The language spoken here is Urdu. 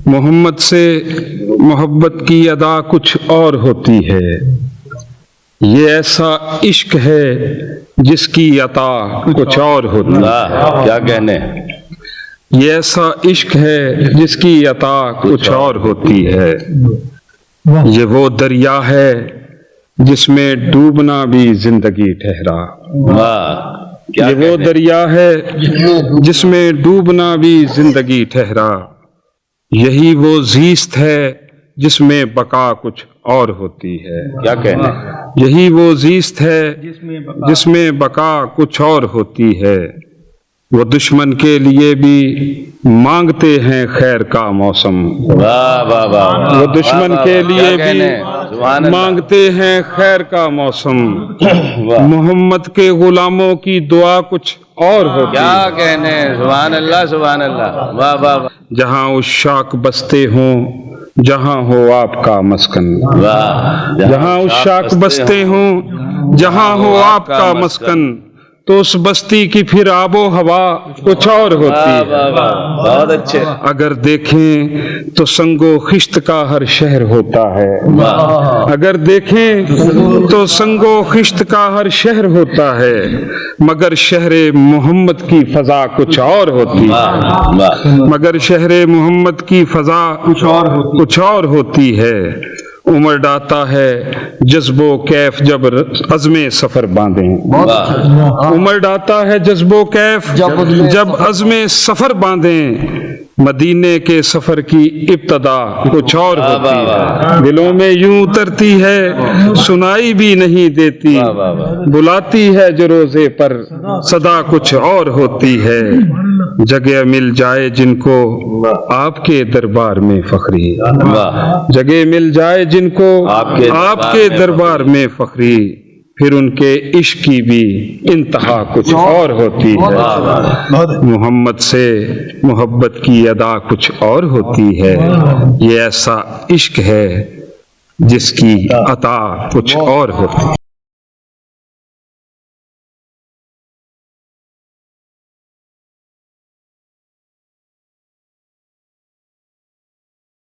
محمد سے محبت کی ادا کچھ اور ہوتی ہے، یہ ایسا عشق ہے جس کی عطا کچھ اور ہوتی ہے۔ کیا کہنے، یہ ایسا عشق ہے جس کی عطا کچھ اور ہوتی ہے، یہ وہ دریا ہے جس میں ڈوبنا بھی زندگی ٹھہرا۔ یہ وہ دریا ہے جس میں ڈوبنا بھی زندگی ٹھہرا، یہی وہ زیست ہے جس میں بقا کچھ اور ہوتی ہے۔ کیا کہنے، یہی وہ زیست ہے جس میں بقا کچھ اور ہوتی ہے، وہ دشمن کے لیے بھی مانگتے ہیں خیر کا موسم۔ واہ واہ واہ، وہ دشمن کے لیے بھی سبحان اللہ، مانگتے ہیں خیر کا موسم۔ محمد کے غلاموں کی دعا کچھ اور ہوتی کیا ہے، کہنے، سبحان اللہ سبحان اللہ، واہ واہ واہ جہاں عشاق بستے ہوں جہاں ہو آپ کا مسکن۔ واہ، جہاں عشاق بستے ہوں جہاں ہو آپ کا مسکن، تو اس بستی کی پھر آب و ہوا کچھ اور ہوتی ہے۔ واہ واہ، بہت اچھے، اگر دیکھیں تو سنگ و خشت کا ہر شہر ہوتا ہے، اگر دیکھیں تو سنگ و خشت کا ہر شہر ہوتا ہے، مگر شہر محمد کی فضا کچھ اور ہوتی ہے۔ مگر شہر محمد کی فضا کچھ اور ہوتی ہے، عمر ڈاتا ہے جذب و کیف جب عزم سفر باندھیں۔ عمر ڈاتا ہے جذب و کیف جب عزم سفر باندھیں، مدینے کے سفر کی ابتدا کچھ اور ہوتی ہے، دلوں میں یوں اترتی ہے سنائی بھی نہیں دیتی، بلاتی ہے جو روزے پر صدا کچھ اور ہوتی ہے، جگہ مل جائے جن کو آپ کے دربار میں فخری، جگہ مل جائے جن کو آپ کے دربار میں فخری، پھر ان کے عشق کی بھی انتہا کچھ اور ہوتی ہے۔ محمد سے محبت کی ادا کچھ اور ہوتی ہے، یہ ایسا عشق ہے جس کی عطا کچھ اور ہوتی ہے۔